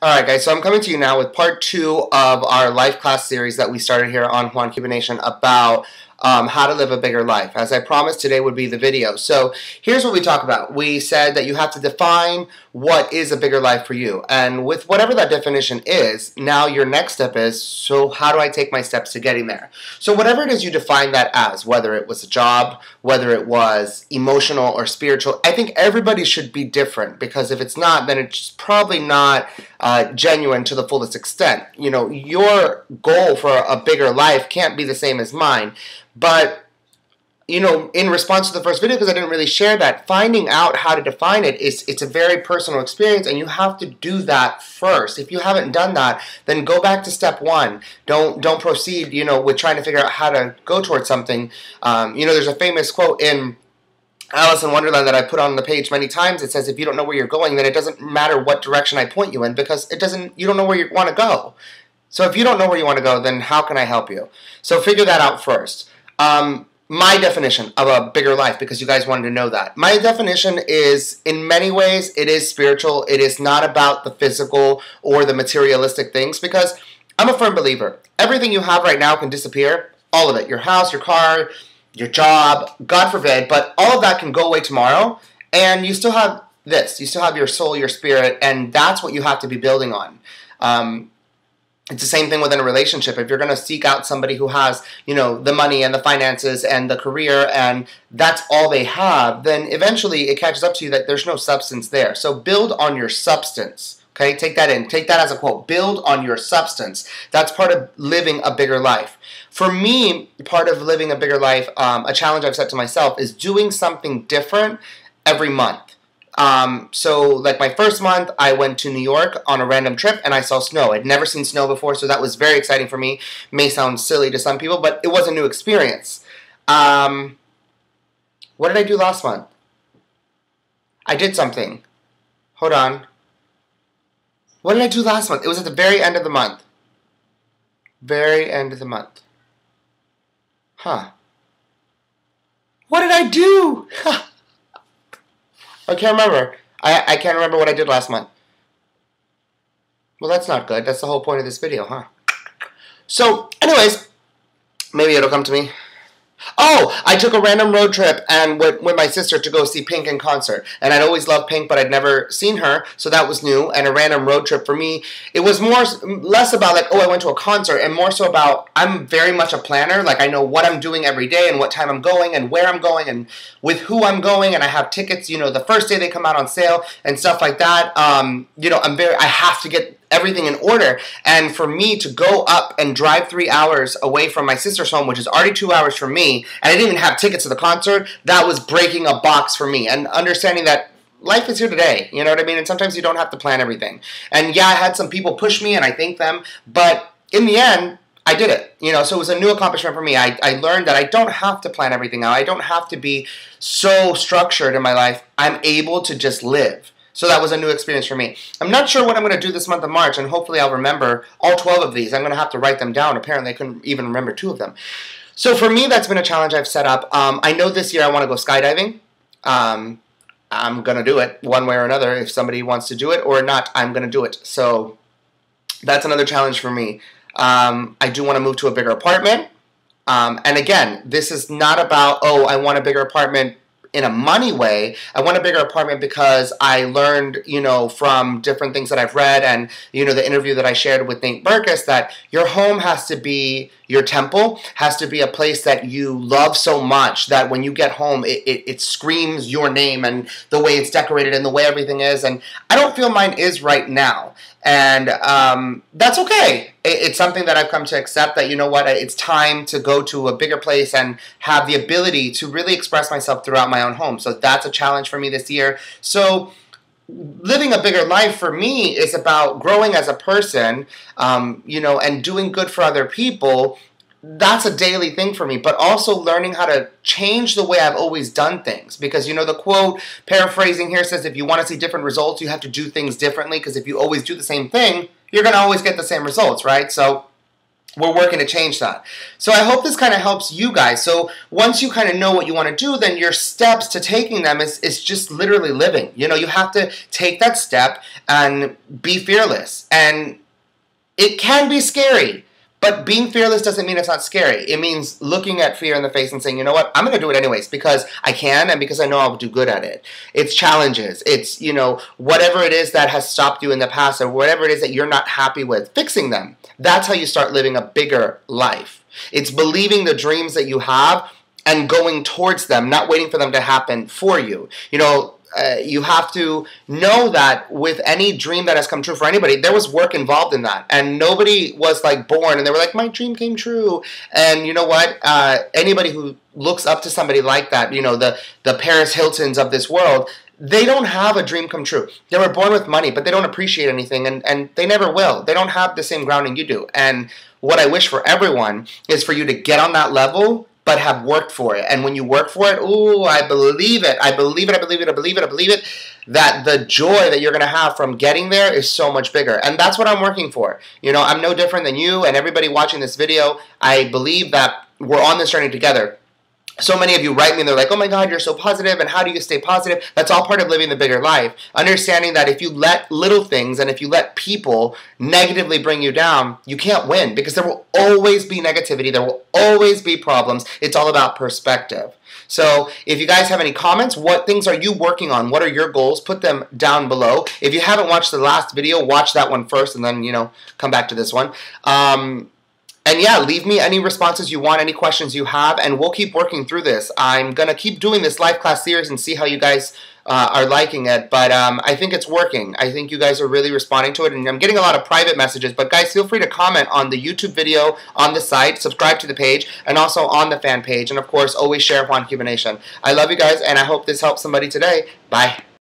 Alright guys, so I'm coming to you now with part 2 of our life class series that we started here on Juan Cuban Nation about how to live a bigger life. As I promised, today would be the video. So here's what we talk about. We said that you have to define what is a bigger life for you. And with whatever that definition is, now your next step is, so how do I take my steps to getting there? So whatever it is you define that as, whether it was a job, whether it was emotional or spiritual, I think everybody should be different, because if it's not, then it's probably not genuine to the fullest extent. You know, your goal for a bigger life can't be the same as mine. But, you know, in response to the first video, because I didn't really share that, finding out how to define it it's a very personal experience, and you have to do that first. If you haven't done that, then go back to step one. Don't proceed, you know, with trying to figure out how to go towards something. You know, there's a famous quote in Alice in Wonderland that I put on the page many times. It says, if you don't know where you're going, then it doesn't matter what direction I point you in, because you don't know where you want to go. So if you don't know where you want to go, then how can I help you? So figure that out first. My definition of a bigger life, because you guys wanted to know that. My definition is, in many ways, it is spiritual. It is not about the physical or the materialistic things, because I'm a firm believer. Everything you have right now can disappear. All of it. Your house, your car, your job, God forbid, but all of that can go away tomorrow, and you still have this. You still have your soul, your spirit, and that's what you have to be building on. It's the same thing within a relationship. If you're going to seek out somebody who has, you know, the money and the finances and the career, and that's all they have, then eventually it catches up to you that there's no substance there. So build on your substance. Okay, take that in. Take that as a quote. Build on your substance. That's part of living a bigger life. For me, part of living a bigger life, a challenge I've set to myself, is doing something different every month. So like my first month, I went to New York on a random trip and I saw snow. I'd never seen snow before, so that was very exciting for me. May sound silly to some people, but it was a new experience. What did I do last month? I did something. Hold on. What did I do last month? It was at the very end of the month. Very end of the month. Huh. What did I do? I can't remember. I can't remember what I did last month. Well, that's not good. That's the whole point of this video, huh? So, anyways, maybe it'll come to me. Oh, I took a random road trip and went with my sister to go see Pink in concert. And I'd always loved Pink, but I'd never seen her, so that was new. And a random road trip for me, it was less about like, oh, I went to a concert, and more so about, I'm very much a planner. Like, I know what I'm doing every day and what time I'm going and where I'm going and with who I'm going. And I have tickets, you know, the first day they come out on sale and stuff like that. You know, I have to get everything in order, and for me to go up and drive 3 hours away from my sister's home, which is already 2 hours from me, and I didn't even have tickets to the concert, that was breaking a box for me, and understanding that life is here today, you know what I mean, and sometimes you don't have to plan everything. And yeah, I had some people push me, and I thank them, but in the end, I did it, you know, so it was a new accomplishment for me. I learned that I don't have to plan everything out. I don't have to be so structured in my life. I'm able to just live. So that was a new experience for me. I'm not sure what I'm going to do this month of March, and hopefully I'll remember all 12 of these. I'm going to have to write them down. Apparently I couldn't even remember 2 of them. So for me, that's been a challenge I've set up. I know this year I want to go skydiving. I'm going to do it one way or another. If somebody wants to do it or not, I'm going to do it. So that's another challenge for me. I do want to move to a bigger apartment. And again, this is not about, oh, I want a bigger apartment in a money way. I want a bigger apartment because I learned, you know, from different things that I've read and, you know, the interview that I shared with Nate Burkus, that your home has to be your temple, has to be a place that you love so much that when you get home, it screams your name and the way it's decorated and the way everything is. And I don't feel mine is right now. And that's okay. It's something that I've come to accept, that, you know what, it's time to go to a bigger place and have the ability to really express myself throughout my own home. So that's a challenge for me this year. So living a bigger life for me is about growing as a person, you know, and doing good for other people. That's a daily thing for me, but also learning how to change the way I've always done things. Because, you know, the quote, paraphrasing here, says if you want to see different results, you have to do things differently, because if you always do the same thing, you're going to always get the same results, right? So we're working to change that. So I hope this kind of helps you guys. So once you kind of know what you want to do, then your steps to taking them is just literally living. You know, you have to take that step and be fearless. And it can be scary, but being fearless doesn't mean it's not scary. It means looking at fear in the face and saying, you know what, I'm going to do it anyways because I can and because I know I'll do good at it. It's challenges. It's, you know, whatever it is that has stopped you in the past or whatever it is that you're not happy with, fixing them. That's how you start living a bigger life. It's believing the dreams that you have and going towards them, not waiting for them to happen for you. You know, you have to know that with any dream that has come true for anybody, there was work involved in that. And nobody was like born and they were like, my dream came true. And you know what? Anybody who looks up to somebody like that, you know, the Paris Hiltons of this world, they don't have a dream come true. They were born with money, but they don't appreciate anything, and they never will. They don't have the same grounding you do. And what I wish for everyone is for you to get on that level, but have worked for it. And when you work for it, ooh, I believe it. I believe it, I believe it, I believe it, I believe it, that the joy that you're going to have from getting there is so much bigger. And that's what I'm working for. You know, I'm no different than you and everybody watching this video. I believe that we're on this journey together. So many of you write me and they're like, oh my God, you're so positive, and how do you stay positive? That's all part of living the bigger life. Understanding that if you let little things and if you let people negatively bring you down, you can't win because there will always be negativity. There will always be problems. It's all about perspective. So if you guys have any comments, what things are you working on? What are your goals? Put them down below. If you haven't watched the last video, watch that one first and then, you know, come back to this one. And yeah, leave me any responses you want, any questions you have, and we'll keep working through this. I'm going to keep doing this life class series and see how you guys are liking it, but I think it's working. I think you guys are really responding to it, and I'm getting a lot of private messages, but guys, feel free to comment on the YouTube video, on the site, subscribe to the page, and also on the fan page, and of course, always share Juan Cuban Nation. I love you guys, and I hope this helps somebody today. Bye.